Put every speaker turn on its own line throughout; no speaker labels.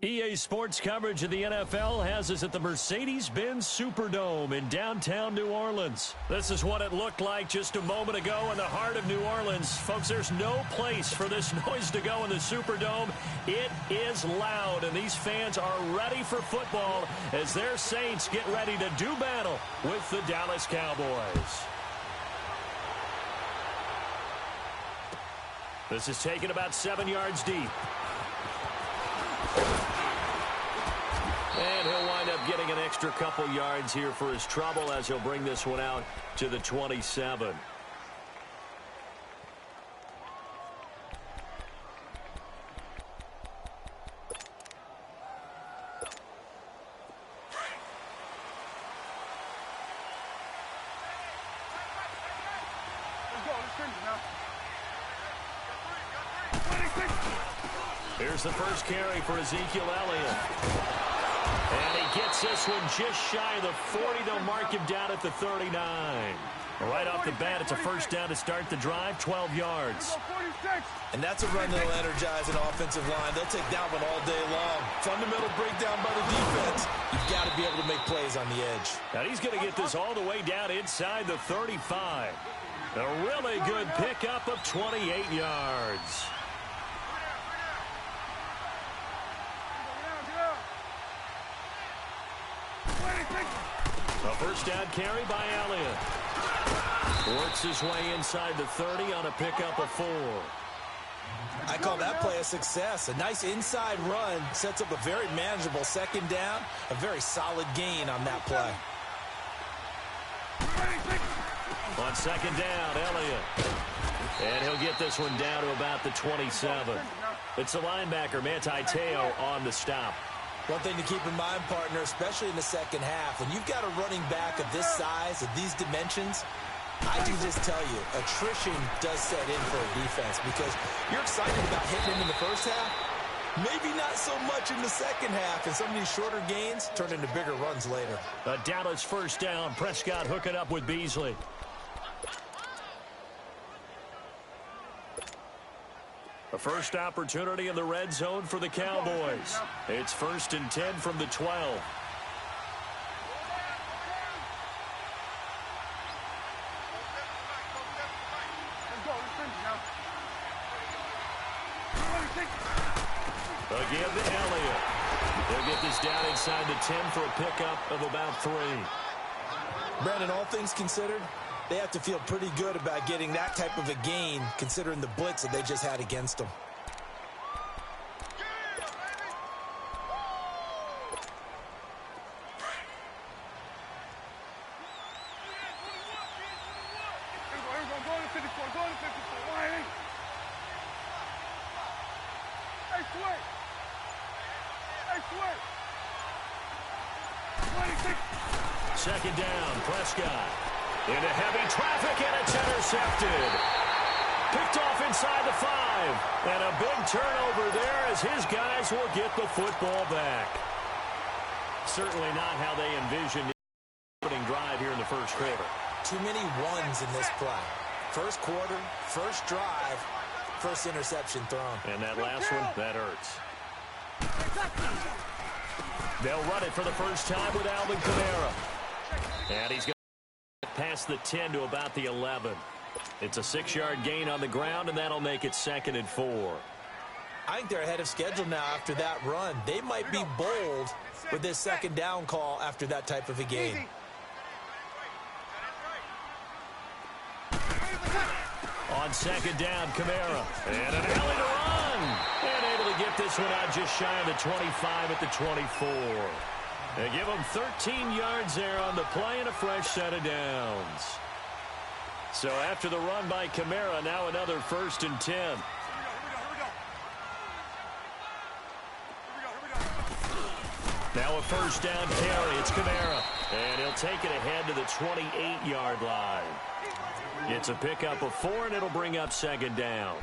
EA Sports coverage of the NFL has us at the Mercedes-Benz Superdome in downtown New Orleans. This is what it looked like just a moment ago in the heart of New Orleans. Folks, there's no place for this noise to go in the Superdome. It is loud, and these fans are ready for football as their Saints get ready to do battle with the Dallas Cowboys. This is taken about 7 yards deep. And he'll wind up getting an extra couple yards here for his trouble as he'll bring this one out to the 27. Here's the first carry for Ezekiel Elliott. And he gets this one just shy of the 40. They'll mark him down at the 39. Right off the bat, it's a first down to start the drive, 12 yards.
And that's a run that'll energize an offensive line. They'll take that one all day long. Fundamental breakdown by the defense. You've got to be able to make plays on the edge.
Now he's going to get this all the way down inside the 35. A really good pickup of 28 yards. A first down carry by Elliott. Works his way inside the 30 on a pickup of 4.
I call that play a success. A nice inside run sets up a very manageable second down. A very solid gain on that play.
On second down, Elliott. And he'll get this one down to about the 27. It's the linebacker, Manti Te'o, on the stop.
One thing to keep in mind, partner, especially in the second half, when you've got a running back of this size, of these dimensions, I can just tell you, attrition does set in for a defense because you're excited about hitting him in the first half, maybe not so much in the second half, and some of these shorter gains turn into bigger runs later.
A Dallas first down. Prescott hooking up with Beasley. A first opportunity in the red zone for the Cowboys. It's 1st and 10 from the 12. Again to Elliott. They'll get this down inside the 10 for a pickup of about 3.
Brandon, all things considered, they have to feel pretty good about getting that type of a gain, considering the blitz that they just had against them.
Second down, Prescott. Into heavy traffic, and it's intercepted. Picked off inside the 5. And a big turnover there as his guys will get the football back. Certainly not how they envisioned the opening drive here in the first quarter.
Too many ones in this play. First quarter, first drive, first interception thrown.
And that last one, that hurts. They'll run it for the first time with Alvin Kamara. And he's going to pass the 10 to about the 11. It's a 6-yard gain on the ground, and that'll make it 2nd and 4.
I think they're ahead of schedule now after that run. They might be bold with this second down call after that type of a gain.
On second down, Kamara. And an alley to run. And able to get this one out just shy of the 25 at the 24. They give him 13 yards there on the play and a fresh set of downs. So after the run by Kamara, now another 1st and 10. Now a first down carry. It's Kamara. And he'll take it ahead to the 28-yard line. It's a pickup of 4, and it'll bring up 2nd down.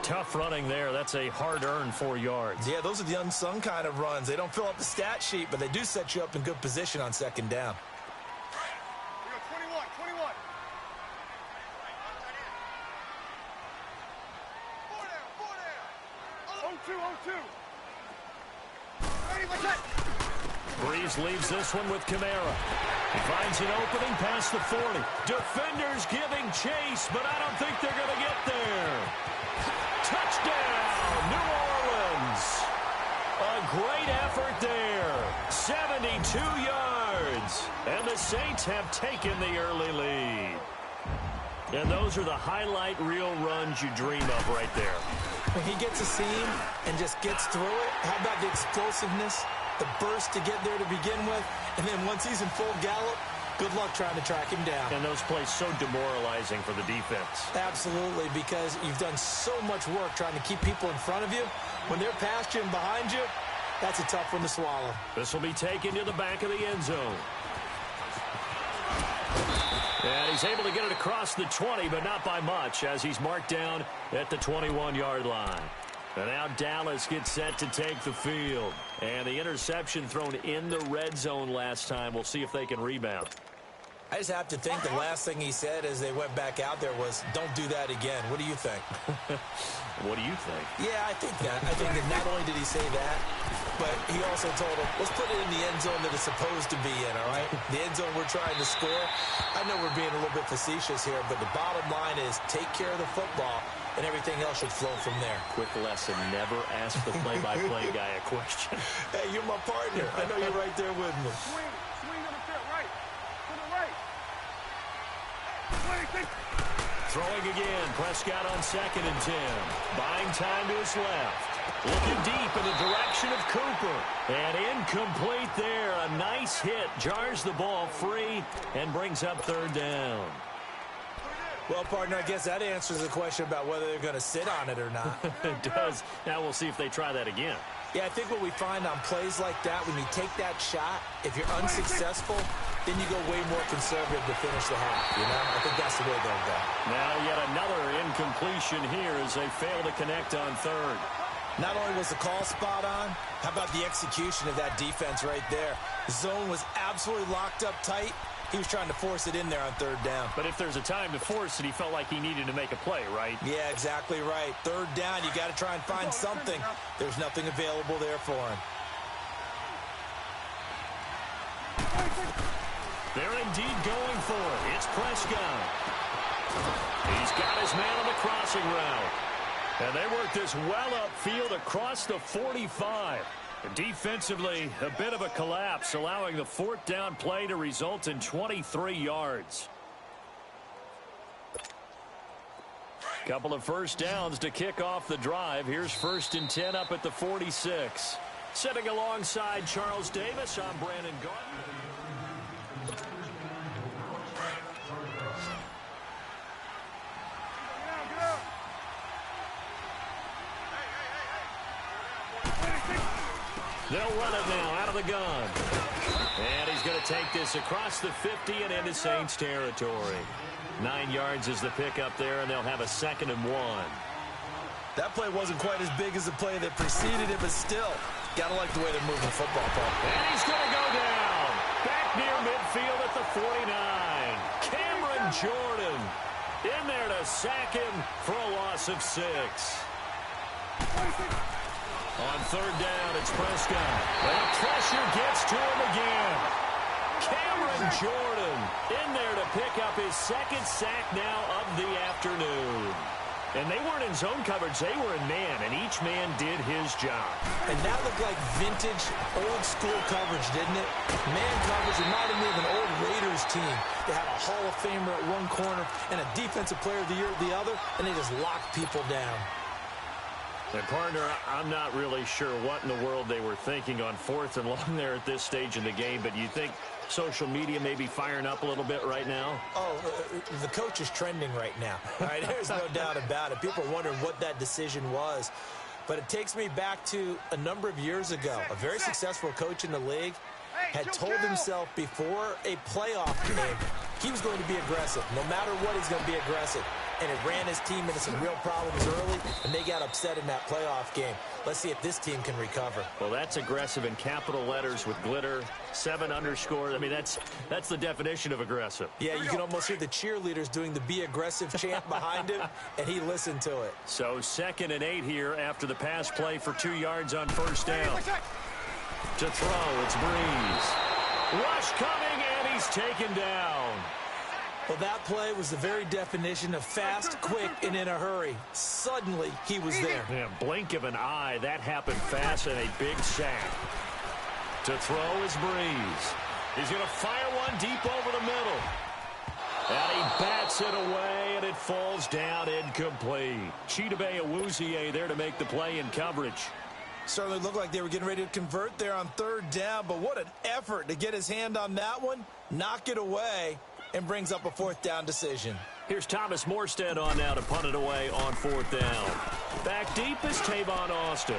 Tough running there. That's a hard-earned 4 yards.
Yeah, those are the unsung kind of runs. They don't fill up the stat sheet, but they do set you up in good position on second down.
21. 0-2.
Breeze leaves this one with Kamara. He finds an opening past the 40. Defenders giving chase, but I don't think they're going to get there. Touchdown, New Orleans. A great effort there. 72 yards. And the Saints have taken the early lead. And those are the highlight reel runs you dream of right there.
When he gets a seam and just gets through it, how about the explosiveness, the burst to get there to begin with, and then once he's in full gallop, good luck trying to track him down.
And those plays so demoralizing for the defense.
Absolutely, because you've done so much work trying to keep people in front of you. When they're past you and behind you, that's a tough one to swallow.
This will be taken to the back of the end zone. And he's able to get it across the 20, but not by much, as he's marked down at the 21-yard line. And now Dallas gets set to take the field. And the interception thrown in the red zone last time. We'll see if they can rebound.
I just have to think the last thing he said as they went back out there was, don't do that again. What do you think?
What do you think?
Yeah, I think that. I think that not only did he say that, but he also told him, let's put it in the end zone that it's supposed to be in, all right? The end zone we're trying to score. I know we're being a little bit facetious here, but the bottom line is take care of the football, and everything else should flow from there.
Quick lesson, never ask the play-by-play guy a question.
Hey, you're my partner. I know you're right there with me.
Swing on the field, right. To the right.
Throwing again, Prescott on 2nd and 10. Buying time to his left. Looking deep in the direction of Cooper. And incomplete there. A nice hit. Jars the ball free and brings up 3rd down.
Well, partner, I guess that answers the question about whether they're going to sit on it or not.
It does. Now we'll see if they try that again.
Yeah, I think what we find on plays like that, when you take that shot, if you're unsuccessful, then you go way more conservative to finish the half, you know? I think that's the way they'll go.
Now yet another incompletion here as they fail to connect on 3rd.
Not only was the call spot on, how about the execution of that defense right there? The zone was absolutely locked up tight. He was trying to force it in there on 3rd down.
But if there's a time to force it, he felt like he needed to make a play, right?
Yeah, exactly right. 3rd down, you got to try and find something. There's nothing available there for him.
They're indeed going for it. It's Prescott. He's got his man on the crossing route. And they work this well upfield across the 45. Defensively, a bit of a collapse, allowing the 4th down play to result in 23 yards. Couple of first downs to kick off the drive. Here's 1st and 10 up at the 46. Sitting alongside Charles Davis, I'm Brandon Gardner. They'll run it now out of the gun. And he's going to take this across the 50 and into Saints territory. 9 yards is the pickup there, and they'll have a 2nd and 1.
That play wasn't quite as big as the play that preceded it, but still, got to like the way they're moving the football, Paul.
And he's going to go down. Back near midfield at the 49. Cameron Jordan in there to sack him for a loss of 6. On 3rd down, it's Prescott. And pressure gets to him again. Cameron Jordan in there to pick up his 2nd sack now of the afternoon. And they weren't in zone coverage. They were in man, and each man did his job.
And that looked like vintage, old-school coverage, didn't it? Man coverage reminded me of an old Raiders team. They had a Hall of Famer at one corner and a Defensive Player of the Year at the other, and they just locked people down.
And, partner, I'm not really sure what in the world they were thinking on 4th and long there at this stage in the game, but you think social media may be firing up a little bit right now?
Oh, the coach is trending right now. All right, there's no doubt about it. People are wondering what that decision was. But it takes me back to a number of years ago. A very successful coach in the league had told himself before a playoff game he was going to be aggressive. No matter what, he's going to be aggressive. And it ran his team into some real problems early, and they got upset in that playoff game. Let's see if this team can recover.
Well, that's aggressive in capital letters with glitter, 7 underscore. I mean, that's the definition of aggressive.
Yeah, you can almost hear the cheerleaders doing the be aggressive chant behind him, and he listened to it.
So 2nd and 8 here after the pass play for 2 yards on 1st down. To throw, it's Breeze. Rush coming, and he's taken down.
Well, that play was the very definition of fast, quick, and in a hurry. Suddenly, he was there.
Yeah, blink of an eye, that happened fast and a big sack. To throw is Breeze. He's going to fire one deep over the middle. And he bats it away, and it falls down incomplete. Chidobe Awuzie there to make the play in coverage.
Certainly looked like they were getting ready to convert there on third down, but what an effort to get his hand on that one, knock it away, and brings up a fourth down decision.
Here's Thomas Morstead on now to punt it away on fourth down. Back deep is Tavon Austin.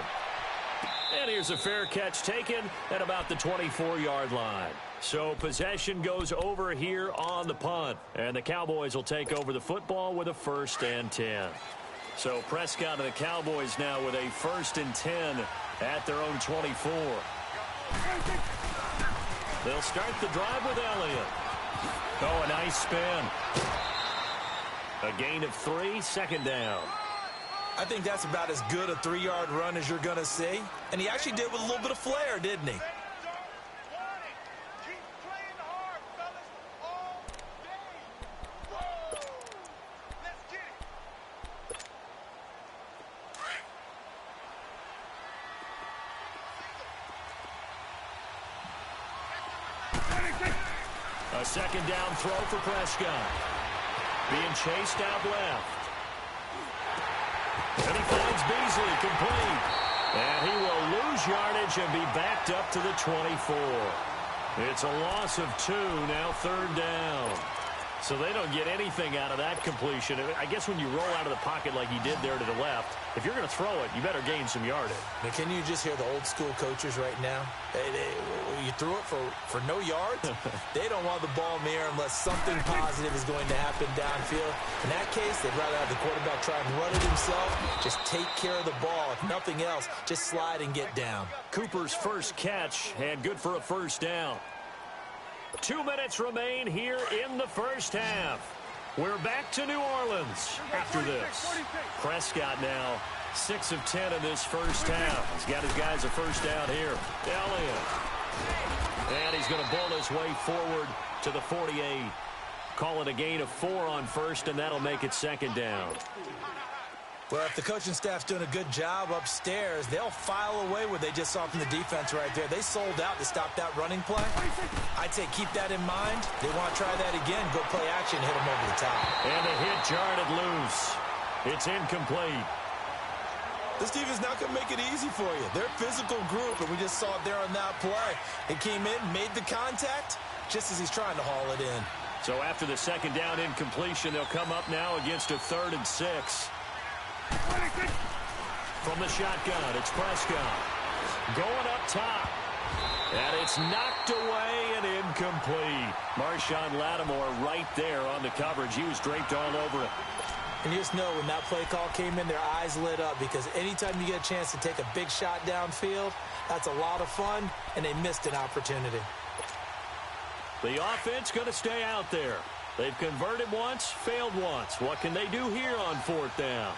And here's a fair catch taken at about the 24-yard line. So possession goes over here on the punt. And the Cowboys will take over the football with a 1st and 10. So Prescott and the Cowboys now with a 1st and 10 at their own 24. They'll start the drive with Elliott. Oh, a nice spin. A gain of 3, 2nd down.
I think that's about as good a 3-yard run as you're going to see. And he actually did with a little bit of flair, didn't he?
A 2nd down throw for Prescott. Being chased out left. And he finds Beasley complete. And he will lose yardage and be backed up to the 24. It's a loss of 2, now 3rd down. So they don't get anything out of that completion. I guess when you roll out of the pocket like he did there to the left, if you're going to throw it, you better gain some yardage.
Now, can you just hear the old school coaches right now? You threw it for no yards? They don't want the ball in the air unless something positive is going to happen downfield. In that case, they'd rather have the quarterback try and run it himself. Just take care of the ball. If nothing else, just slide and get down.
Cooper's first catch, and good for a 1st down. 2 minutes remain here in the 1st half. We're back to New Orleans after this. Prescott now 6 of 10 in this 1st half. He's got his guys a 1st down here. Elliott. And he's going to bowl his way forward to the 48. Call it a gain of 4 on 1st, and that'll make it 2nd down.
Well, if the coaching staff's doing a good job upstairs, they'll file away what they just saw from the defense right there. They sold out to stop that running play. I'd say keep that in mind. They want to try that again. Go play action, hit them over the top.
And the hit jarred loose. It's incomplete.
This defense not going to make it easy for you. They're a physical group, and we just saw it there on that play. It came in, made the contact, just as he's trying to haul it in.
So after the 2nd down incompletion, they'll come up now against a 3rd and 6. From the shotgun, it's Prescott. Going up top. And it's knocked away and incomplete. Marshawn Lattimore right there on the coverage. He was draped all over it.
And you just know when that play call came in, their eyes lit up, because anytime you get a chance to take a big shot downfield, that's a lot of fun, and they missed an opportunity.
The offense going to stay out there. They've converted once, failed once. What can they do here on 4th down?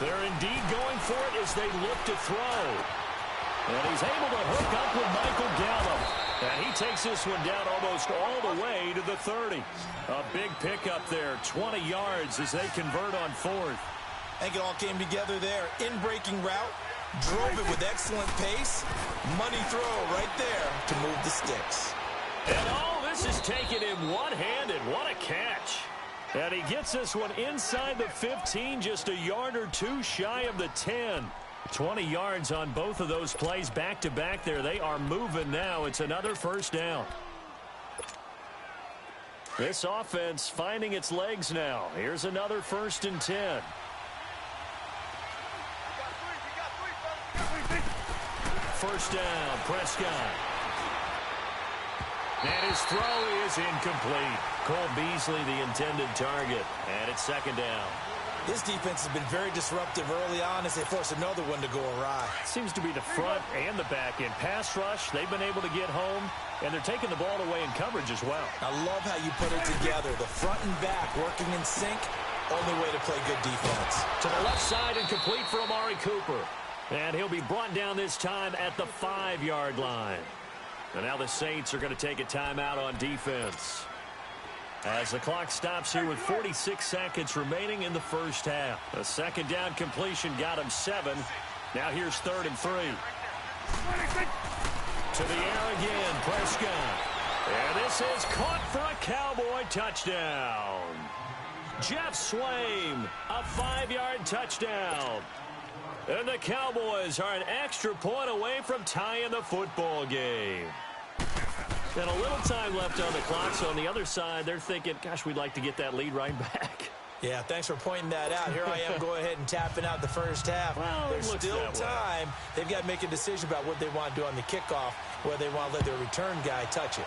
They're indeed going for it as they look to throw. And he's able to hook up with Michael Gallup. And he takes this one down almost all the way to the 30. A big pickup there, 20 yards as they convert on 4th.
I think it all came together there. In-breaking route, drove it with excellent pace. Money throw right there to move the sticks.
And all this is taken in one-handed. What a catch. And he gets this one inside the 15, just a yard or 2 shy of the 10. 20 yards on both of those plays back-to-back there. They are moving now. It's another 1st down. This offense finding its legs now. Here's another 1st and 10. First down, Prescott. And his throw is incomplete. Cole Beasley, the intended target. And it's 2nd down.
This defense has been very disruptive early on as they force another one to go awry.
Seems to be the front and the back end. Pass rush, they've been able to get home, and they're taking the ball away in coverage as well.
I love how you put it together. The front and back working in sync. Only way to play good defense.
To the left side and complete for Amari Cooper. And he'll be brought down this time at the 5-yard line. And now the Saints are going to take a timeout on defense, as the clock stops here with 46 seconds remaining in the first half. A second down completion got him 7. Now here's 3rd and 3. To the air again, Prescott. And this is caught for a Cowboy touchdown. Jeff Swaim, a 5-yard touchdown. And the Cowboys are an extra point away from tying the football game. And a little time left on the clock, so on the other side, they're thinking, gosh, we'd like to get that lead right back.
Yeah, thanks for pointing that out. Here I am going ahead and tapping out the first half.
Well,
there's still time. They've got to make a decision about what they want to do on the kickoff, whether they want to let their return guy touch it.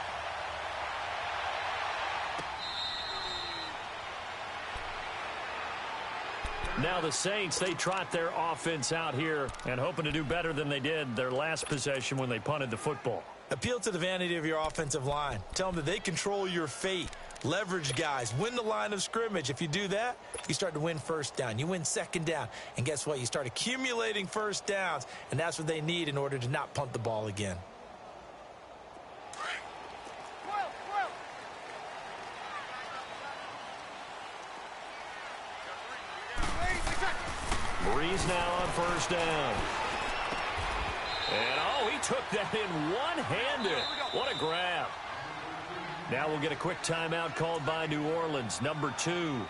Now the Saints, they trot their offense out here and hoping to do better than they did their last possession when they punted the football.
Appeal to the vanity of your offensive line. Tell them that they control your fate. Leverage guys. Win the line of scrimmage. If you do that, you start to win first down. You win second down. And guess what? You start accumulating first downs. And that's what they need in order to not punt the ball again.
Breeze now on first down. And, oh, he took that in one-handed. What a grab. Now we'll get a quick timeout called by New Orleans, number 2,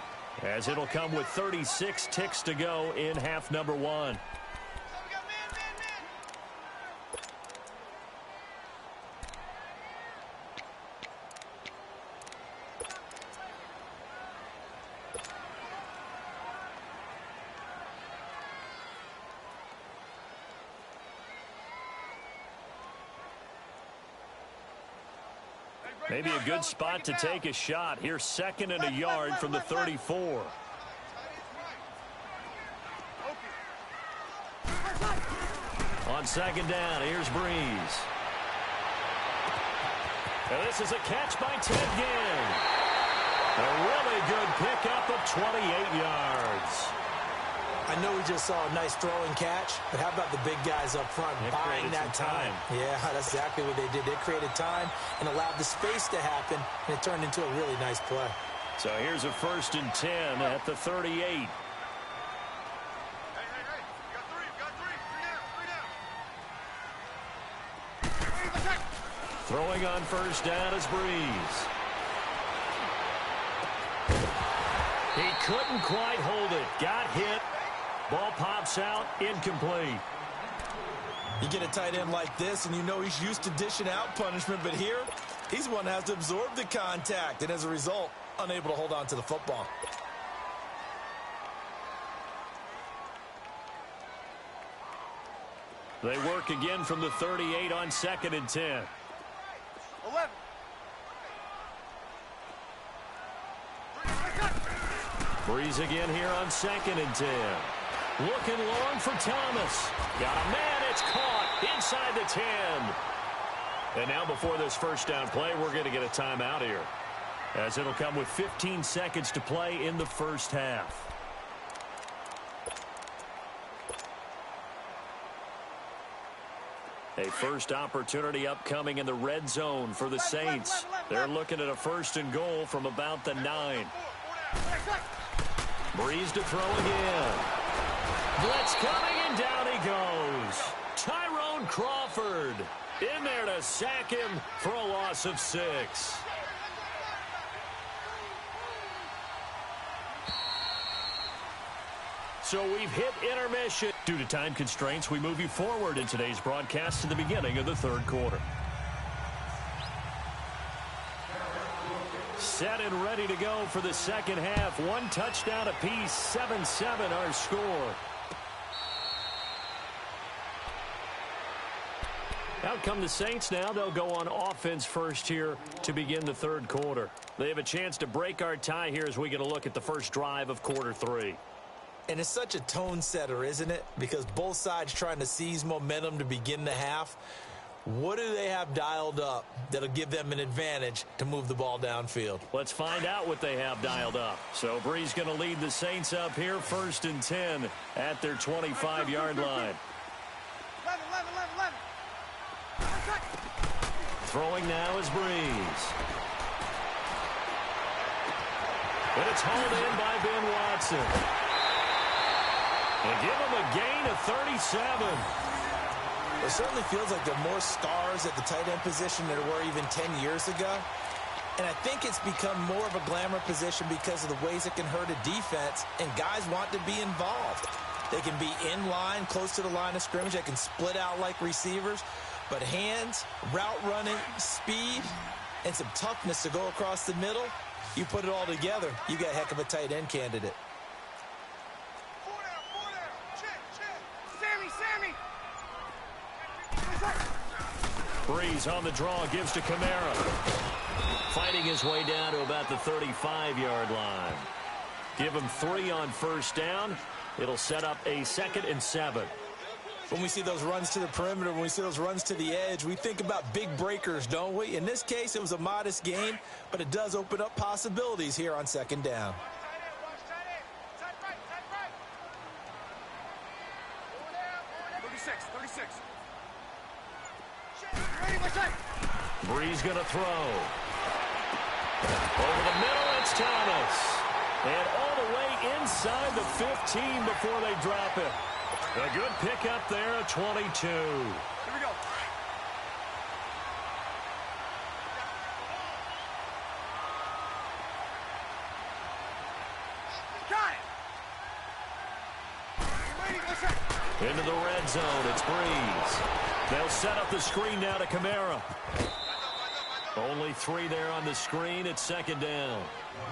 as it'll come with 36 ticks to go in half number 1. Maybe a good spot to take a shot. Here's 2nd and a yard from the 34. On 2nd down, here's Breeze. And this is a catch by Ted Ginn. A really good pickup of 28 yards.
I know we just saw a nice throwing catch, but how about the big guys up front buying that time? Yeah, that's exactly what they did. They created time and allowed the space to happen, and it turned into a really nice play.
So here's a 1st and 10 at the 38. Throwing on first down is Breeze. He couldn't quite hold it. Got hit. Ball pops out, incomplete.
You get a tight end like this, and you know he's used to dishing out punishment, but here, he's the one that has to absorb the contact, and as a result, unable to hold on to the football.
They work again from the 38 on 2nd and 10.
11.
Breeze again here on 2nd and 10. Looking long for Thomas. Got a man. It's caught inside the 10. And now before this first down play, we're going to get a timeout here, as it'll come with 15 seconds to play in the first half. A first opportunity upcoming in the red zone for the Saints. They're looking at a 1st and goal from about the 9. Breeze to throw again. Blitz coming, and down he goes. Tyrone Crawford in there to sack him for a loss of 6. So we've hit intermission. Due to time constraints, we move you forward in today's broadcast to the beginning of the 3rd quarter. Set and ready to go for the second half. 1 touchdown apiece, 7-7 our score. Out come the Saints now. They'll go on offense first here to begin the 3rd quarter. They have a chance to break our tie here as we get a look at the first drive of quarter 3.
And it's such a tone setter, isn't it? Because both sides trying to seize momentum to begin the half. What do they have dialed up that'll give them an advantage to move the ball downfield?
Let's find out what they have dialed up. So Breeze going to lead the Saints up here, 1st and 10 at their 25-yard line. Throwing now is Breeze. And it's hauled in by Ben Watson. And give him a gain of 37.
It certainly feels like there are more stars at the tight end position than there were even 10 years ago. And I think it's become more of a glamour position because of the ways it can hurt a defense, and guys want to be involved. They can be in line, close to the line of scrimmage. They can split out like receivers. But hands, route running, speed, and some toughness to go across the middle, you put it all together, you got a heck of a tight end candidate.
Breeze on the draw, gives to Kamara. Fighting his way down to about the 35-yard line. Give him 3 on first down. It'll set up a 2nd and 7.
When we see those runs to the perimeter, when we see those runs to the edge, we think about big breakers, don't we? In this case, it was a modest gain, but it does open up possibilities here on 2nd down.
Breeze going to throw. Over the middle, it's Thomas. And all the way inside the 15 before they drop it. A good pickup there at 22.
Here we go. Got it.
Into the red zone, it's Breeze. They'll set up the screen now to Kamara. Only 3 there on the screen. It's 2nd down.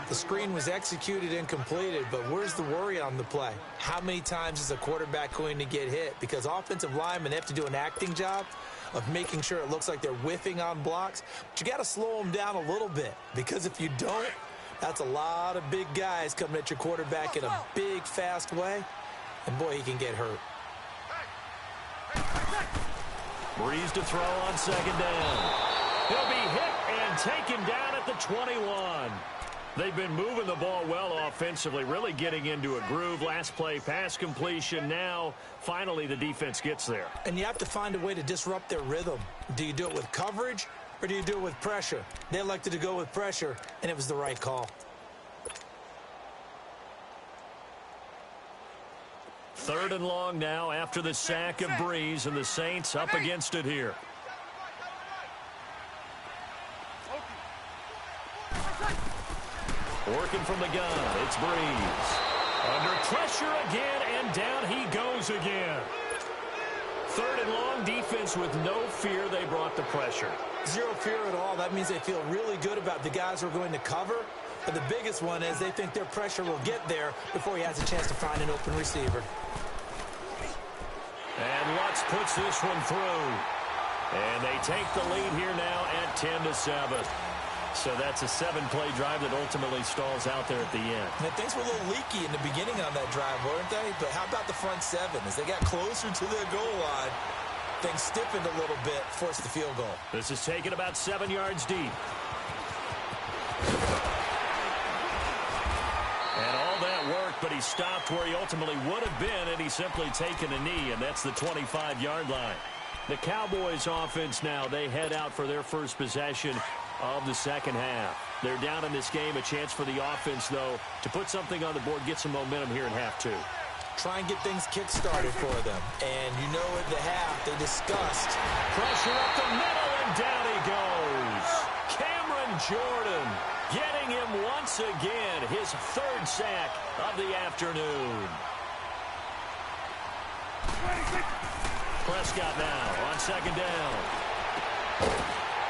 The screen was executed and completed, but where's the worry on the play? How many times is a quarterback going to get hit? Because offensive linemen have to do an acting job of making sure it looks like they're whiffing on blocks. But you got to slow them down a little bit, because if you don't, that's a lot of big guys coming at your quarterback in a big, fast way. And boy, he can get hurt.
Breeze to throw on 2nd down. He'll be hit and taken down at the 21. They've been moving the ball well offensively, really getting into a groove. Last play, pass completion. Now, finally, the defense gets there.
And you have to find a way to disrupt their rhythm. Do you do it with coverage, or do you do it with pressure? They elected to go with pressure, and it was the right call.
3rd and long now after the sack of Breeze, and the Saints up against it here. Working from the gun, it's Breeze. Under pressure again, and down he goes again. 3rd and long, defense with no fear. They brought the pressure.
Zero fear at all. That means they feel really good about the guys who are going to cover. But the biggest one is they think their pressure will get there before he has a chance to find an open receiver.
And Lutz puts this one through. And they take the lead here now at 10-7. So that's a 7-play drive that ultimately stalls out there at the end.
And things were a little leaky in the beginning on that drive, weren't they? But how about the front 7? As they got closer to their goal line, things stiffened a little bit, forced the field goal.
This is taken about 7 yards deep. And all that worked, but he stopped where he ultimately would have been, and he's simply taken a knee, and that's the 25-yard line. The Cowboys offense now, they head out for their first possession of the 2nd half. They're down in this game. A chance for the offense, though, to put something on the board, get some momentum here in half 2.
Try and get things kick-started for them. And you know at the half, they discussed.
Pressure up the middle, and down he goes. Cameron Jordan getting him once again, his 3rd sack of the afternoon. Prescott now on 2nd down.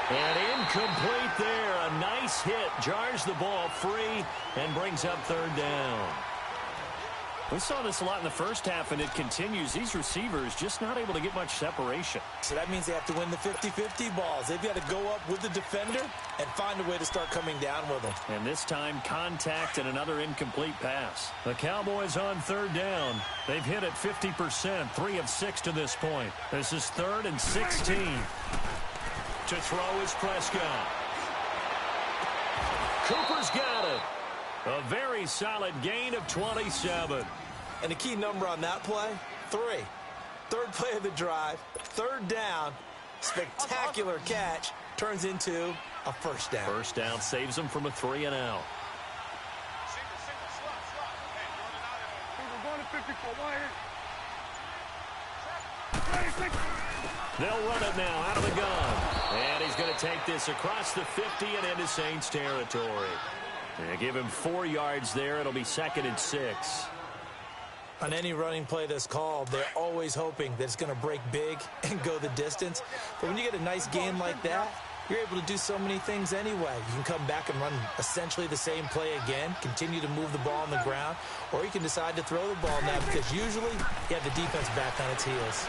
And incomplete there. A nice hit. Jars the ball free and brings up 3rd down. We saw this a lot in the first half, and it continues. These receivers just not able to get much separation.
So that means they have to win the 50-50 balls. They've got to go up with the defender and find a way to start coming down with them.
And this time, contact and another incomplete pass. The Cowboys on 3rd down. They've hit it 50%, 3 of 6 to this point. This is 3rd and 16. To throw is Prescott. Cooper's got it. A very solid gain of 27.
And the key number on that play, 3. 3rd play of the drive, 3rd down, Spectacular catch turns into a first down.
First down saves them from a 3 and out. They'll run it now out of the gun. And he's going to take this across the 50 and into Saints territory. And give him 4 yards there. It'll be 2nd and 6.
On any running play that's called, they're always hoping that it's going to break big and go the distance. But when you get a nice game like that, you're able to do so many things anyway. You can come back and run essentially the same play again, continue to move the ball on the ground, or you can decide to throw the ball now because usually you have the defense back on its heels.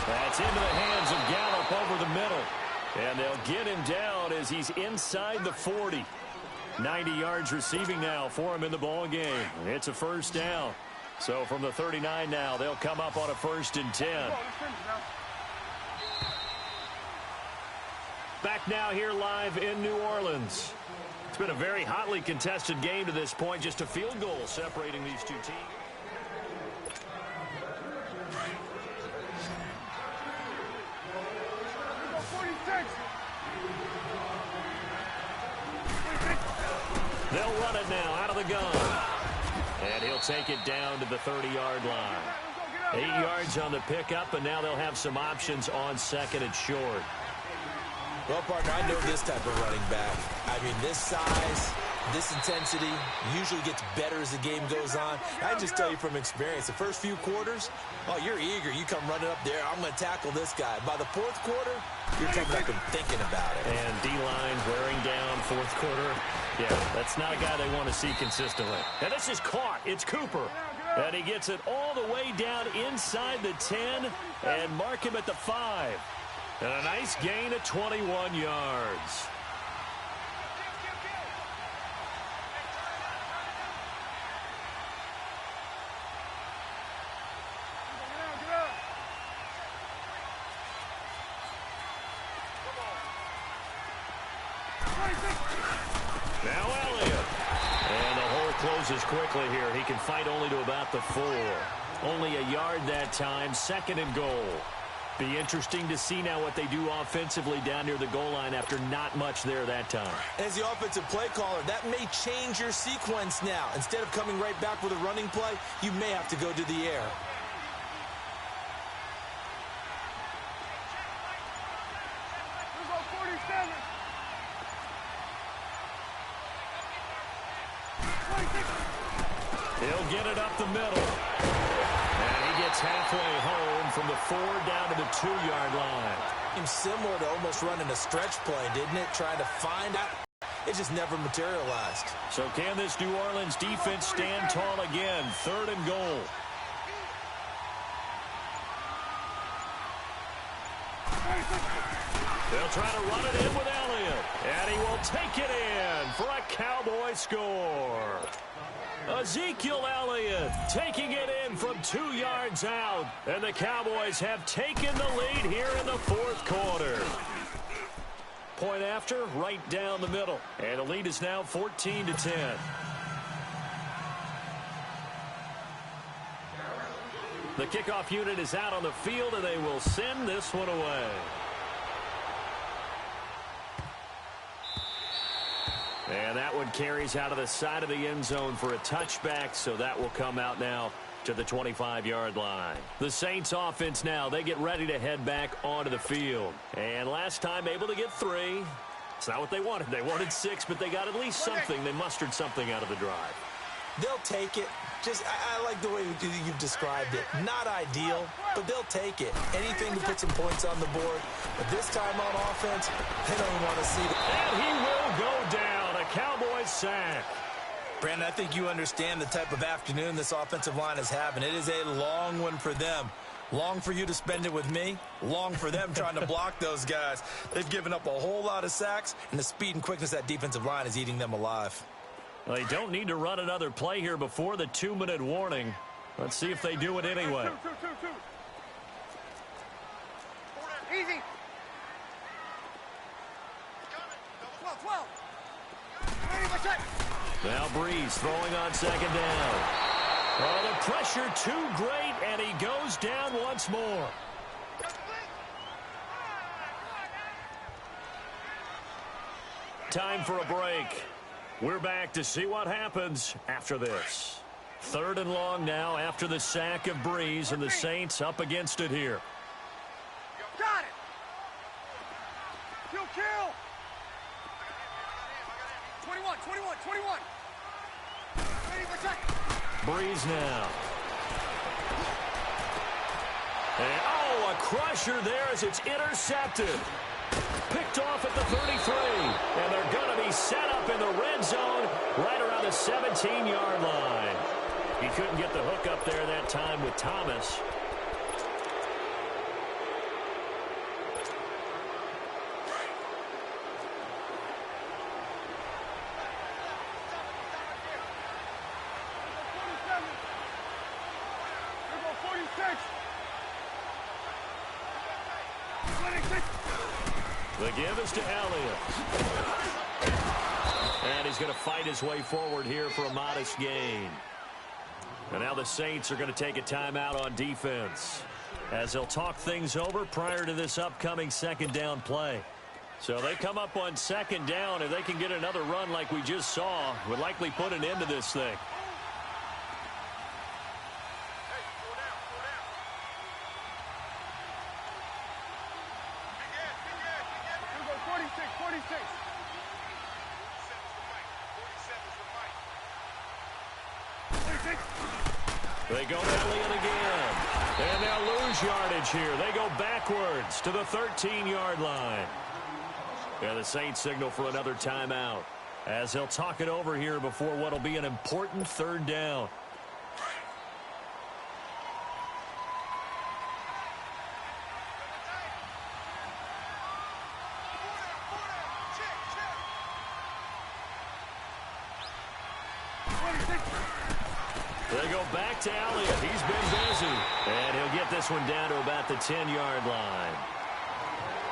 That's into the hands of Gallup over the middle. And they'll get him down as he's inside the 40. 90 yards receiving now for him in the ball game. It's a first down. So from the 39 now, they'll come up on a 1st and 10. Back now here live in New Orleans. It's been a very hotly contested game to this point. Just a field goal separating these two teams. They'll run it now out of the gun. And he'll take it down to the 30-yard line. 8 yards on the pickup, and now they'll have some options on 2nd and short.
Well, partner, I know this type of running back. I mean, this size, this intensity usually gets better as the game goes on. I just tell you from experience, the first few quarters, oh, you're eager. You come running up there, I'm going to tackle this guy. By the 4th quarter, you're coming up and thinking about it.
And D-line wearing down 4th quarter. Yeah, that's not a guy they want to see consistently. And this is caught. It's Cooper. And he gets it all the way down inside the 10 and mark him at the 5. And a nice gain of 21 yards. Now Elliott. And the hole closes quickly here. He can fight only to about the 4. Only a yard that time. 2nd and goal. Be interesting to see now what they do offensively down near the goal line after not much there that time.
As the offensive play caller, that may change your sequence now. Instead of coming right back with a running play, you may have to go to the air.
He'll get it up the middle. And he gets halfway home from the 4 down to the 2-yard line.
Seems similar to almost running a stretch play, didn't it? Trying to find out. It just never materialized.
So can this New Orleans defense stand tall again? 3rd and goal. They'll try to run it in with Elliott. And he will take it in for a Cowboy score. Ezekiel Elliott taking it in from 2 yards out. And the Cowboys have taken the lead here in the 4th quarter. Point after, right down the middle. And the lead is now 14-10. The kickoff unit is out on the field, and they will send this one away. And that one carries out of the side of the end zone for a touchback, so that will come out now to the 25-yard line. The Saints offense now, they get ready to head back onto the field. And last time able to get 3. It's not what they wanted. They wanted 6, but they got at least something. They mustered something out of the drive.
They'll take it. I like the way you've described it. Not ideal, but they'll take it. Anything to put some points on the board. But this time on offense, they don't even want to see it.
And he will go down. A Cowboys sack.
Brandon, I think you understand the type of afternoon this offensive line is having. It is a long one for them. Long for you to spend it with me. Long for them trying to block those guys. They've given up a whole lot of sacks, and the speed and quickness of that defensive line is eating them alive.
Well, they don't need to run another play here before the 2-minute warning. Let's see if they do it anyway.
Easy. 12.
Now Breeze throwing on 2nd down. Oh, the pressure too great, and he goes down once more. Time for a break. We're back to see what happens after this. 3rd and long now after the sack of Breeze, and the Saints up against it here.
Got it. Kill. 21. Ready for second.
Breeze now. And, a crusher there as it's intercepted. Picked off at the 33. And they're going to be set up in the red zone right around the 17-yard line. He couldn't get the hook up there that time with Thomas. The give is to Elliott. And he's going to fight his way forward here for a modest gain. And now the Saints are going to take a timeout on defense as they'll talk things over prior to this upcoming 2nd down play. So they come up on 2nd down. If they can get another run like we just saw, would likely put an end to this thing. They go to Elliott again. And they'll lose yardage here. They go backwards to the 13-yard line. And the Saints signal for another timeout as they'll talk it over here before what will be an important 3rd down. They go back to Elliott. He's been busy. And he'll get this one down to about the 10-yard line.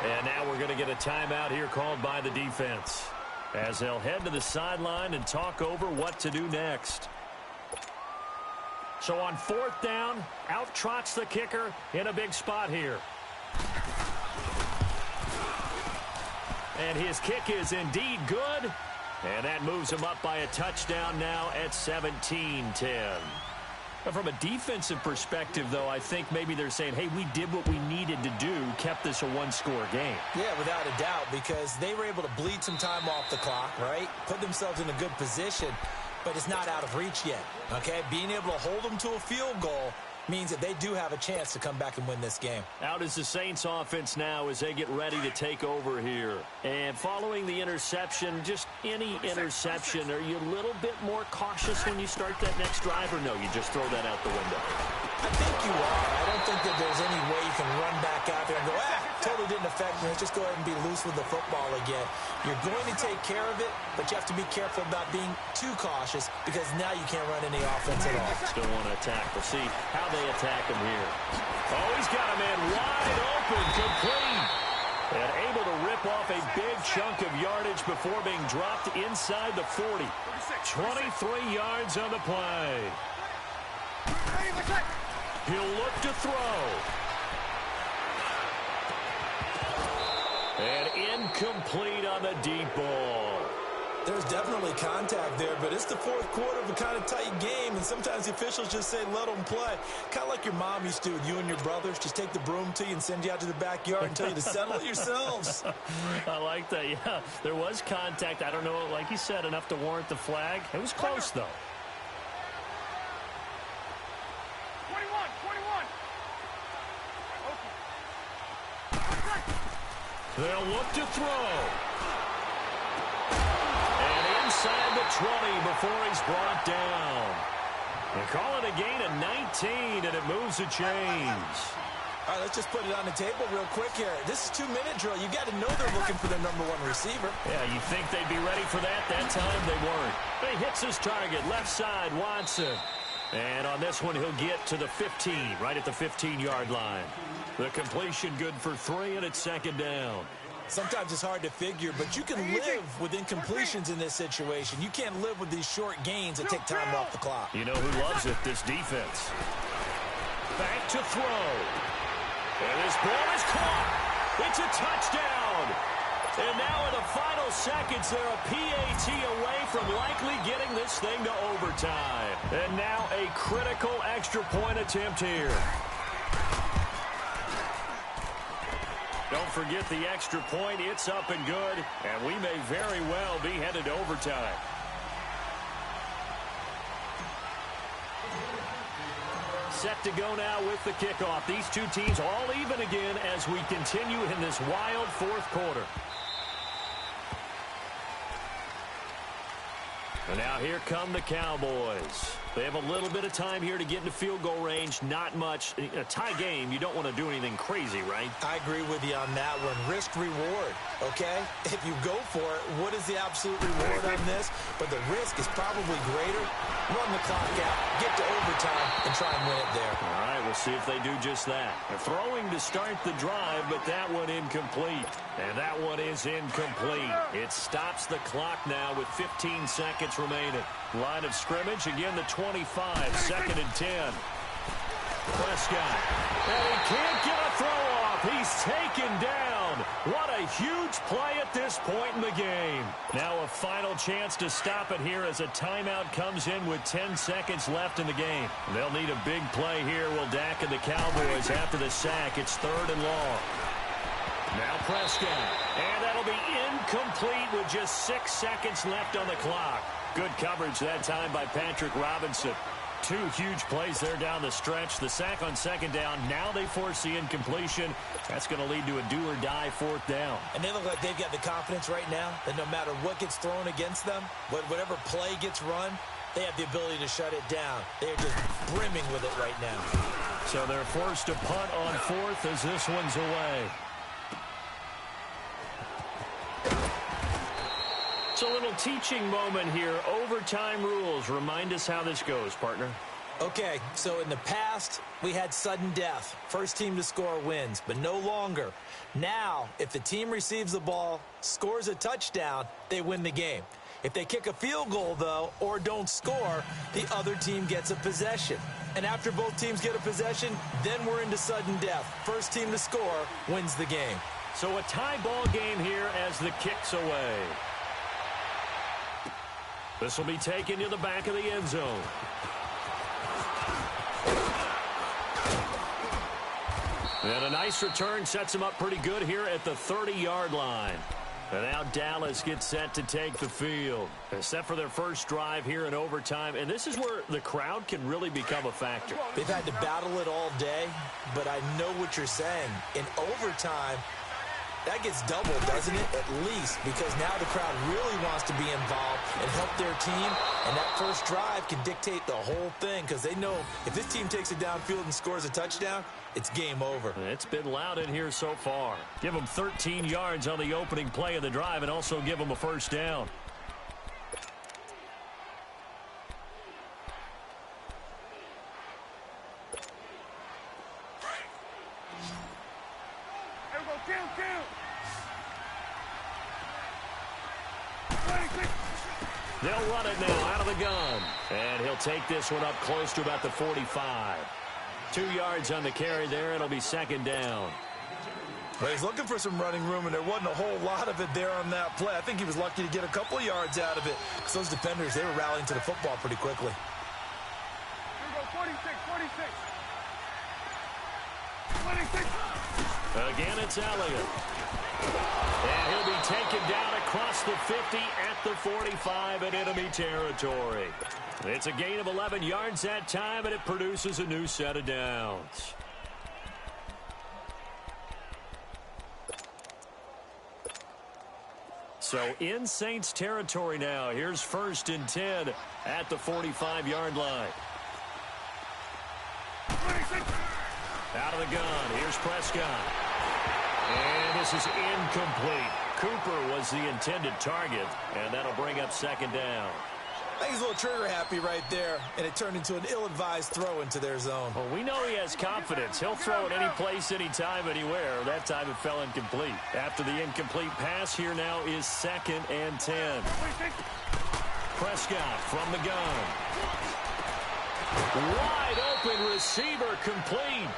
And now we're going to get a timeout here called by the defense as they'll head to the sideline and talk over what to do next. So on 4th down, out trots the kicker in a big spot here. And his kick is indeed good. And that moves him up by a touchdown now at 17-10. From a defensive perspective, though, I think maybe they're saying, hey, we did what we needed to do, kept this a 1-score game.
Yeah, without a doubt, because they were able to bleed some time off the clock, right? Put themselves in a good position, but it's not out of reach yet, okay? Being able to hold them to a field goal means that they do have a chance to come back and win this game.
Out is the Saints offense now as they get ready to take over here. And following the interception, just any interception, are you a little bit more cautious when you start that next drive, or no, you just throw that out the window?
I think you are. I don't think that there's any way you can run back out there and go, totally didn't affect me. Let's just go ahead and be loose with the football again. You're going to take care of it, but you have to be careful about being too cautious because now you can't run any offense at all.
Still want to attack. We'll see how they attack him here. Oh, he's got a man wide open, complete. And able to rip off a big chunk of yardage before being dropped inside the 40. 23 yards on the play. He'll look to throw. And incomplete on the deep ball.
There's definitely contact there, but it's the 4th quarter of a kind of tight game, and sometimes the officials just say, let them play. Kind of like your mom used to with you and your brothers. Just take the broom to you and send you out to the backyard and tell you to settle it yourselves.
I like that, yeah. There was contact. I don't know, like you said, enough to warrant the flag. It was close, though.
21.
They'll look to throw. And inside the 20 before he's brought down. They call it a gain of 19, and it moves the chains.
All right, let's just put it on the table real quick here. This is 2-minute drill. You got to know they're looking for their #1 receiver.
Yeah, you think they'd be ready for that? That time they weren't. But he hits his target, left side, Watson. And on this one, he'll get to the 15, right at the 15-yard line. The completion good for 3, and it's 2nd down.
Sometimes it's hard to figure, but you can live with incompletions in this situation. You can't live with these short gains that take time off the clock.
You know who loves it? This defense. Back to throw. And this ball is caught. It's a touchdown. And now in the final seconds, they're a PAT away from likely getting this thing to overtime. And now a critical extra point attempt here. Don't forget the extra point. It's up and good. And we may very well be headed to overtime. Set to go now with the kickoff. These two teams all even again as we continue in this wild fourth quarter. And now here come the Cowboys. They have a little bit of time here to get into field goal range. Not much. A tie game, you don't want to do anything crazy, right?
I agree with you on that one. Risk reward, okay? If you go for it, what is the absolute reward on this? But the risk is probably greater. Run the clock out, get to overtime, and try and win it there.
All right, we'll see if they do just that. They're throwing to start the drive, but that one incomplete. And that one is incomplete. It stops the clock now with 15 seconds remaining. Line of scrimmage, again the 25, 2nd and 10. Prescott, and he can't get a throw off. He's taken down. What a huge play at this point in the game. Now a final chance to stop it here as a timeout comes in with 10 seconds left in the game. They'll need a big play here. Will Dak and the Cowboys after the sack. It's 3rd and long. Now Prescott, and that'll be incomplete with just 6 seconds left on the clock. Good coverage that time by Patrick Robinson. 2 huge plays there down the stretch. The sack on 2nd down. Now they force the incompletion. That's going to lead to a do-or-die 4th down.
And they look like they've got the confidence right now that no matter what gets thrown against them, whatever play gets run, they have the ability to shut it down. They're just brimming with it right now.
So they're forced to punt on 4th as this one's away. It's a little teaching moment here. Overtime rules. Remind us how this goes, partner.
Okay, so in the past, we had sudden death. First team to score wins, but no longer. Now, if the team receives the ball, scores a touchdown, they win the game. If they kick a field goal, though, or don't score, the other team gets a possession. And after both teams get a possession, then we're into sudden death. First team to score wins the game.
So a tie ball game here as the kick's away. This will be taken to the back of the end zone. And a nice return sets him up pretty good here at the 30-yard line. And now Dallas gets set to take the field. They're set for their first drive here in overtime. And this is where the crowd can really become a factor.
They've had to battle it all day, but I know what you're saying. In overtime, that gets doubled, doesn't it? At least, because now the crowd really wants to be involved and help their team. And that first drive can dictate the whole thing because they know if this team takes it downfield and scores a touchdown, it's game over.
It's been loud in here so far. Give them 13 yards on the opening play of the drive and also give them a first down. They'll run it now out of the gun. And he'll take this one up close to about the 45. 2 yards on the carry there. It'll be 2nd down.
Well, he's looking for some running room, and there wasn't a whole lot of it there on that play. I think he was lucky to get a couple of yards out of it because those defenders, they were rallying to the football pretty quickly.
Here we go, 46, 46. 26.
Again, it's Elliott. And he'll be taken down across the 50 at the 45 in enemy territory. It's a gain of 11 yards that time, and it produces a new set of downs. So in Saints territory now. Here's 1st and 10 at the 45-yard line.
26.
Out of the gun. Here's Prescott. And this is incomplete. Cooper was the intended target, and that'll bring up 2nd down.
I think he's a little trigger happy right there, and it turned into an ill-advised throw into their zone.
Well, we know he has confidence. He'll throw it any place, anytime, anywhere. That time it fell incomplete. After the incomplete pass, here now is 2nd and 10. Prescott from the gun. Wide open receiver complete.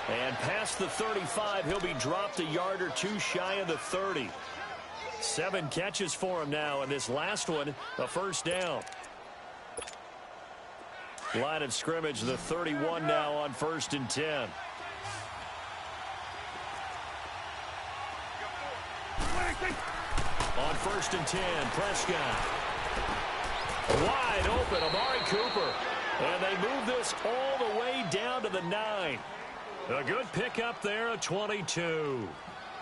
And past the 35, he'll be dropped a yard or two shy of the 30. 7 catches for him now, and this last one, a first down. Line of scrimmage, the 31 now on 1st and 10. On 1st and 10, Prescott. Wide open, Amari Cooper. And they move this all the way down to the 9. A good pickup there, a 22.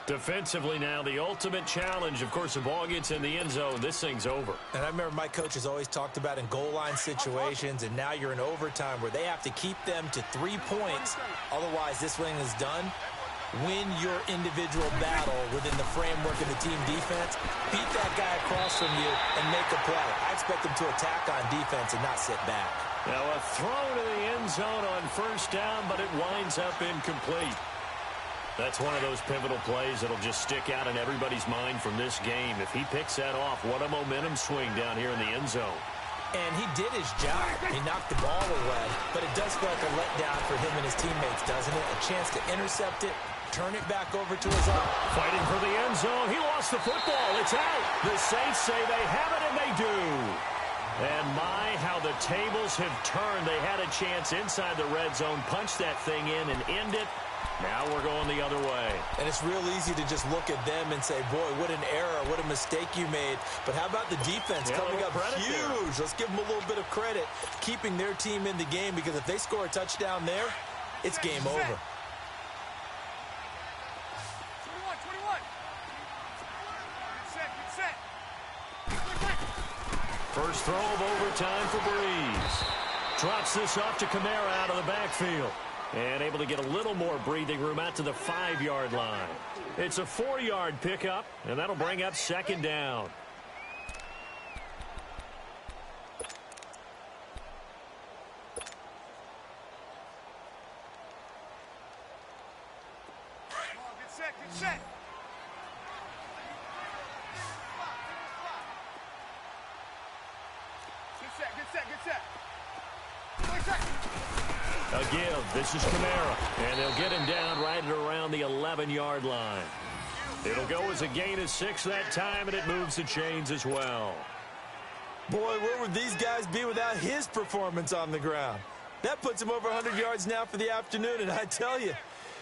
Defensively now, the ultimate challenge. Of course, the ball gets in the end zone. This thing's over.
And I remember my coaches always talked about in goal line situations, and now you're in overtime where they have to keep them to 3 points. Otherwise, this thing is done. Win your individual battle within the framework of the team defense. Beat that guy across from you and make a play. I expect them to attack on defense and not sit back.
Now a throw to the end zone on 1st down, but it winds up incomplete. That's one of those pivotal plays that'll just stick out in everybody's mind from this game. If he picks that off, what a momentum swing down here in the end zone.
And he did his job. He knocked the ball away, but it does feel like a letdown for him and his teammates, doesn't it? A chance to intercept it, turn it back over to his own.
Fighting for the end zone. He lost the football. It's out. The Saints say they have it, and they do. And my, how the tables have turned. They had a chance inside the red zone, punch that thing in and end it. Now we're going the other way.
And it's real easy to just look at them and say, boy, what an error, what a mistake you made. But how about the defense coming up huge? There. Let's give them a little bit of credit, keeping their team in the game, because if they score a touchdown there, it's game over.
21. Get set.
First throw of overtime for Breeze. Drops this off to Kamara out of the backfield. And able to get a little more breathing room out to the 5-yard line. It's a 4-yard pickup, and that'll bring up 2nd down.
Get set. Get set.
A give. This is Kamara. And they'll get him down right at around the 11-yard line. It'll go as a gain of 6 that time, and it moves the chains as well.
Boy, where would these guys be without his performance on the ground? That puts him over 100 yards now for the afternoon, and I tell you,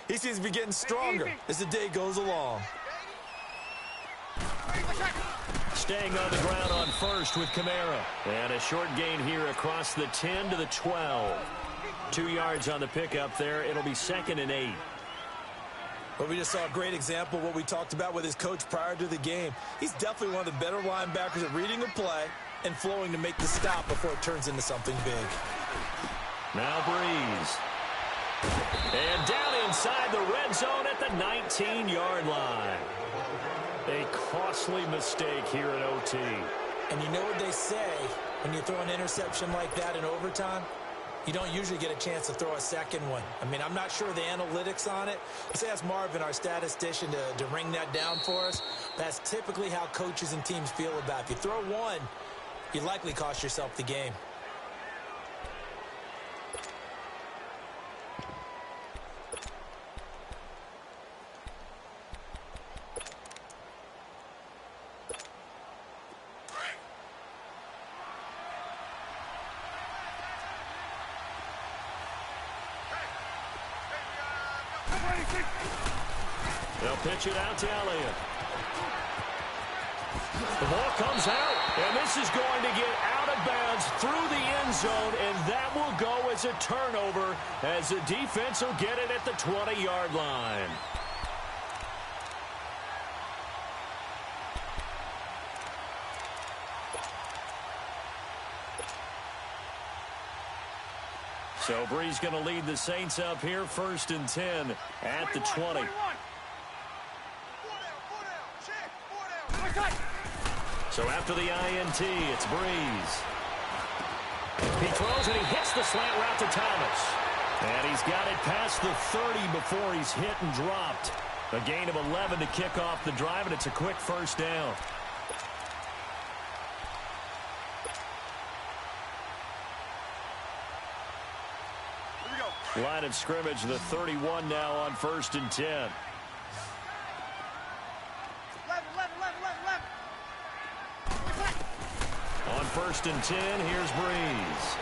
he seems to be getting stronger as the day goes along.
Staying on the ground on 1st with Kamara. And a short gain here across the 10 to the 12. 2 yards on the pickup there. It'll be 2nd and 8.
But we just saw a great example of what we talked about with his coach prior to the game. He's definitely one of the better linebackers at reading a play and flowing to make the stop before it turns into something big.
Now Breeze. And down inside the red zone at the 19-yard line. A costly mistake here in OT.
And you know what they say when you throw an interception like that in overtime? You don't usually get a chance to throw a second one. I mean, I'm not sure of the analytics on it. Let's ask Marvin, our statistician, to ring that down for us. That's typically how coaches and teams feel about it. If you throw one, you likely cost yourself the game.
They'll pitch it out to Elliott. The ball comes out, and this is going to get out of bounds through the end zone, and that will go as a turnover as the defense will get it at the 20-yard line. So Breeze going to lead the Saints up here, 1st and 10 at the 20. So after the INT, it's Breeze. He throws and he hits the slant route to Thomas. And he's got it past the 30 before he's hit and dropped. A gain of 11 to kick off the drive, and it's a quick 1st down. Line of scrimmage, the 31 now on 1st and 10.
11.
first and 10. Here's Breeze.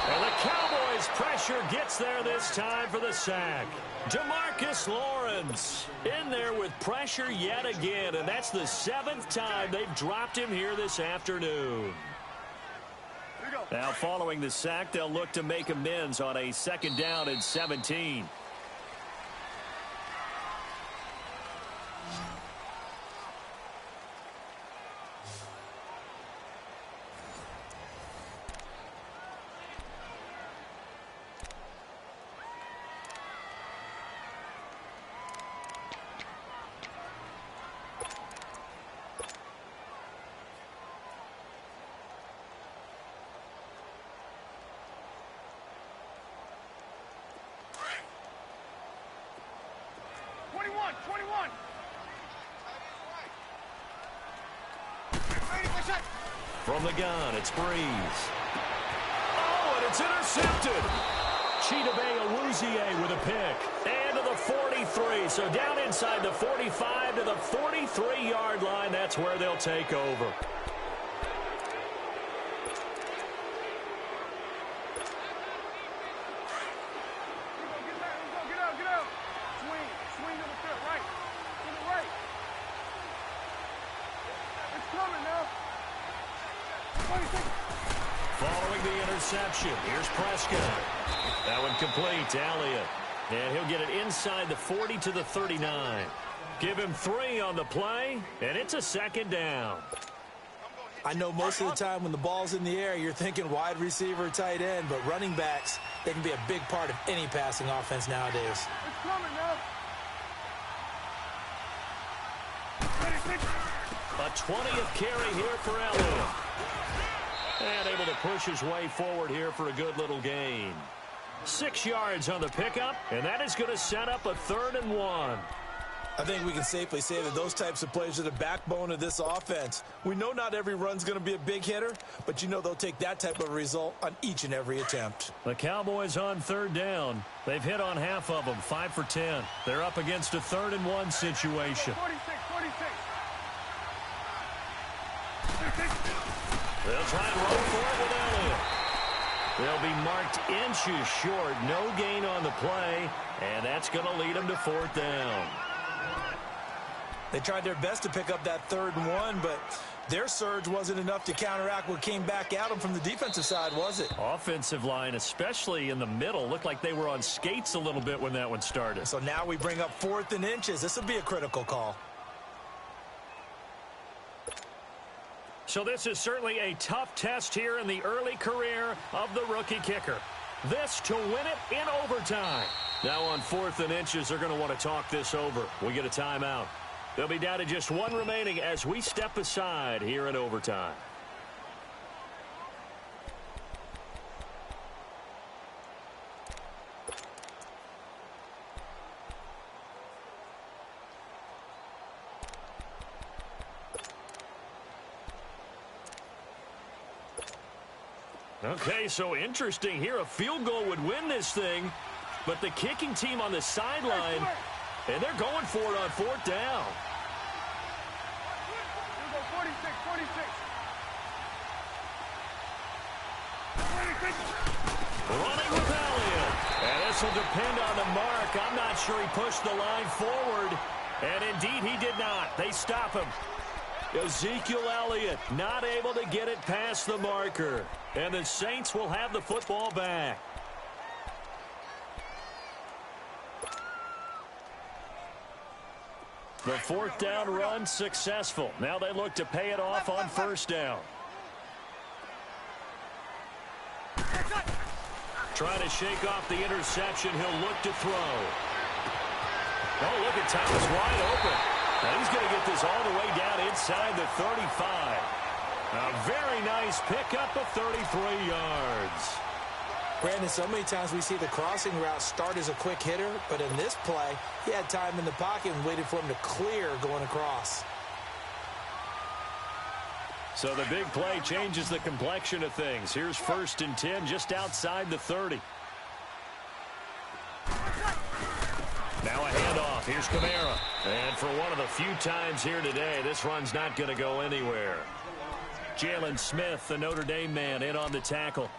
And the Cowboys' pressure gets there this time for the sack. DeMarcus Lawrence in there with pressure yet again, and that's the 7th time they've dropped him here this afternoon. Now, following the sack, they'll look to make amends on a 2nd down and 17. From the gun, it's Breeze. Oh, and it's intercepted. Chidobe Awuzie with a pick. And to the 43. So down inside the 45 to the 43-yard line. That's where they'll take over. Following the interception, here's Prescott. That one complete to Elliott. And he'll get it inside the 40 to the 39. Give him 3 on the play, and it's a 2nd down.
I know most of the time when the ball's in the air, you're thinking wide receiver, tight end, but running backs, they can be a big part of any passing offense nowadays.
It's coming now.
A 20th carry here for Elliott. And able to push his way forward here for a good little gain. 6 yards on the pickup, and that is going to set up a 3rd and 1.
I think we can safely say that those types of plays are the backbone of this offense. We know not every run's going to be a big hitter, but you know they'll take that type of result on each and every attempt.
The Cowboys on 3rd down. They've hit on half of them, 5 for 10. They're up against a 3rd and 1 situation.
46.
They'll try and run for it with Elliott. They'll be marked inches short. No gain on the play, and that's going to lead them to 4th down.
They tried their best to pick up that 3rd and 1, but their surge wasn't enough to counteract what came back at them from the defensive side, was it?
Offensive line, especially in the middle, looked like they were on skates a little bit when that one started.
So now we bring up 4th and inches. This will be a critical call.
So this is certainly a tough test here in the early career of the rookie kicker. This to win it in overtime. Now on 4th and inches, they're going to want to talk this over. We get a timeout. They'll be down to just 1 remaining as we step aside here in overtime. Okay, so interesting here. A field goal would win this thing, but the kicking team on the sideline, and they're going for it on 4th down.
Here we go, 46.
Running with Elliott. And this will depend on the mark. I'm not sure he pushed the line forward. And indeed, he did not. They stop him. Ezekiel Elliott not able to get it past the marker. And the Saints will have the football back. The 4th down run successful. Now they look to pay it off on 1st down. Trying to shake off the interception. He'll look to throw. Oh, look at Thomas wide open. Now he's going to get this all the way down inside the 35. A very nice pickup of 33 yards.
Brandon, so many times we see the crossing route start as a quick hitter, but in this play, he had time in the pocket and waited for him to clear going across.
So the big play changes the complexion of things. Here's 1st and 10 just outside the 30. Now a handoff. Here's Kamara. And for one of the few times here today, this run's not going to go anywhere. Jalen Smith, the Notre Dame man, in on the tackle.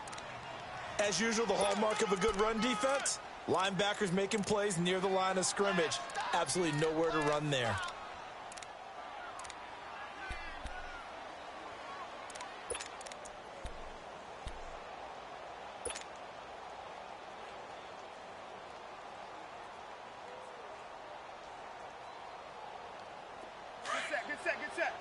As usual, the hallmark of a good run defense, linebackers making plays near the line of scrimmage. Absolutely nowhere to run there.
Good set, good set.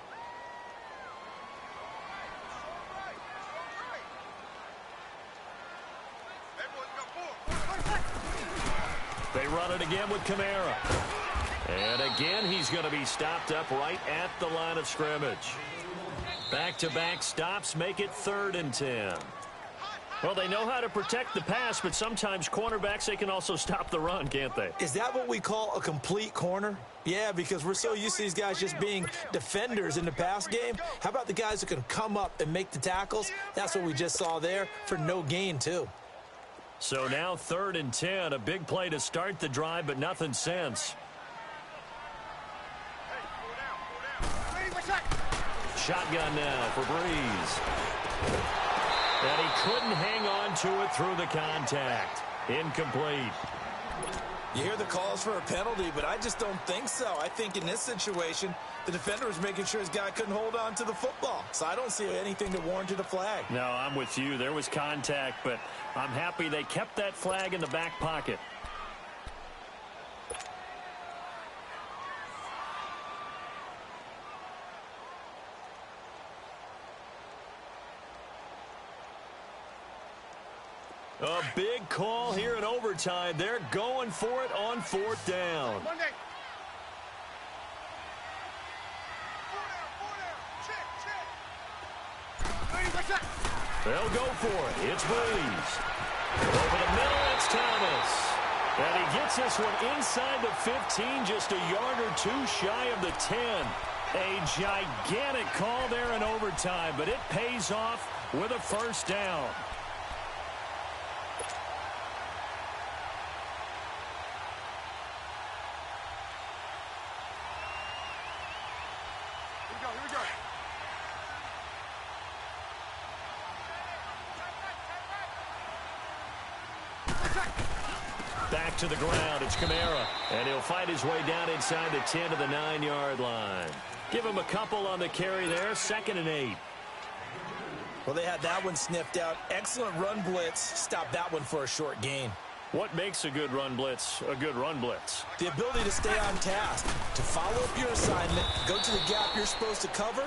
They run it again with Kamara. And again, he's going to be stopped up right at the line of scrimmage. Back-to-back stops make it 3rd and 10. Well, they know how to protect the pass, but sometimes cornerbacks, they can also stop the run, can't they?
Is that what we call a complete corner? Yeah, because we're so used to these guys just being defenders in the pass game. How about the guys who can come up and make the tackles? That's what we just saw there for no gain, too.
So now 3rd and 10, a big play to start the drive, but nothing since. Shotgun now for Breeze. And he couldn't hang on to it through the contact. Incomplete.
You hear the calls for a penalty, but I just don't think so. I think in this situation, the defender was making sure his guy couldn't hold on to the football. So I don't see anything that warranted a flag.
No, I'm with you. There was contact, but I'm happy they kept that flag in the back pocket. A big call here in overtime. They're going for it on 4th down. They'll go for it. It's Breeze. Over the middle, it's Thomas. And he gets this one inside the 15, just a yard or two shy of the 10. A gigantic call there in overtime, but it pays off with a 1st down. Back to the ground, it's Kamara. And he'll fight his way down inside the 10 to the 9-yard line. Give him a couple on the carry there, 2nd and 8.
Well, they had that one sniffed out. Excellent run blitz. Stop that one for a short gain.
What makes a good run blitz a good run blitz?
The ability to stay on task, to follow up your assignment, go to the gap you're supposed to cover,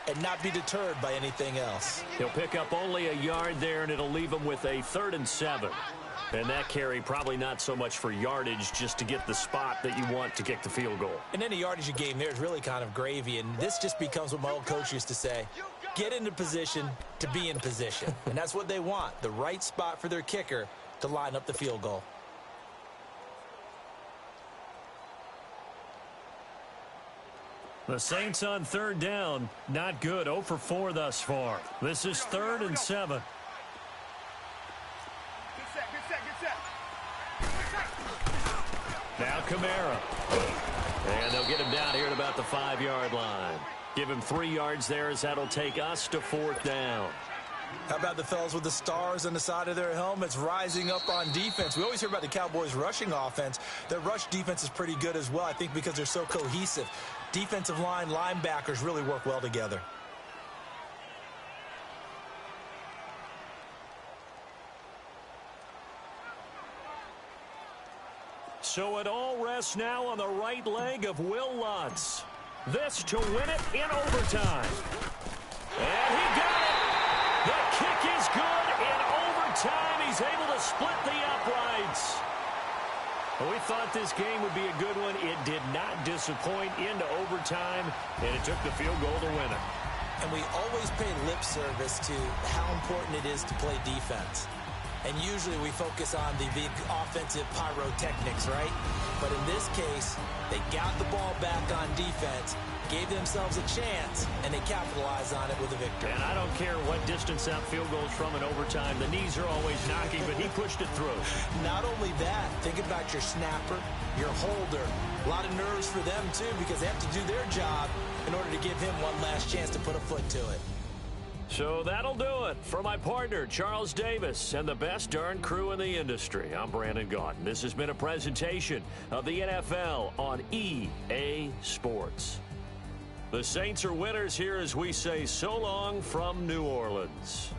and not be deterred by anything else.
He'll pick up only a yard there, and it'll leave him with a 3rd and 7. And that carry probably not so much for yardage, just to get the spot that you want to kick the field goal.
And any yardage you gain there is really kind of gravy, and this just becomes what my old coach used to say, get into position to be in position. And that's what they want, the right spot for their kicker to line up the field goal.
The Saints on 3rd down, not good, 0 for 4 thus far. This is 3rd and 7. Now Kamara. And they'll get him down here at about the 5-yard line. Give him 3 yards there, as that'll take us to 4th down.
How about the fellas with the stars on the side of their helmets rising up on defense? We always hear about the Cowboys' rushing offense. Their rush defense is pretty good as well, I think, because they're so cohesive. Defensive line, linebackers really work well together.
So it all rests now on the right leg of Will Lutz. This to win it in overtime. And he got it. The kick is good in overtime. He's able to split the uprights. Well, we thought this game would be a good one. It did not disappoint into overtime, and it took the field goal to win it.
And we always pay lip service to how important it is to play defense. And usually we focus on the big offensive pyrotechnics, right? But in this case, they got the ball back on defense, gave themselves a chance, and they capitalized on it with a victory.
And I don't care what distance that field goes from in overtime. The knees are always knocking, but he pushed it through.
Not only that, think about your snapper, your holder. A lot of nerves for them, too, because they have to do their job in order to give him one last chance to put a foot to it.
So that'll do it. For my partner, Charles Davis, and the best darn crew in the industry, I'm Brandon Gaudin. This has been a presentation of the NFL on EA Sports. The Saints are winners here as we say so long from New Orleans.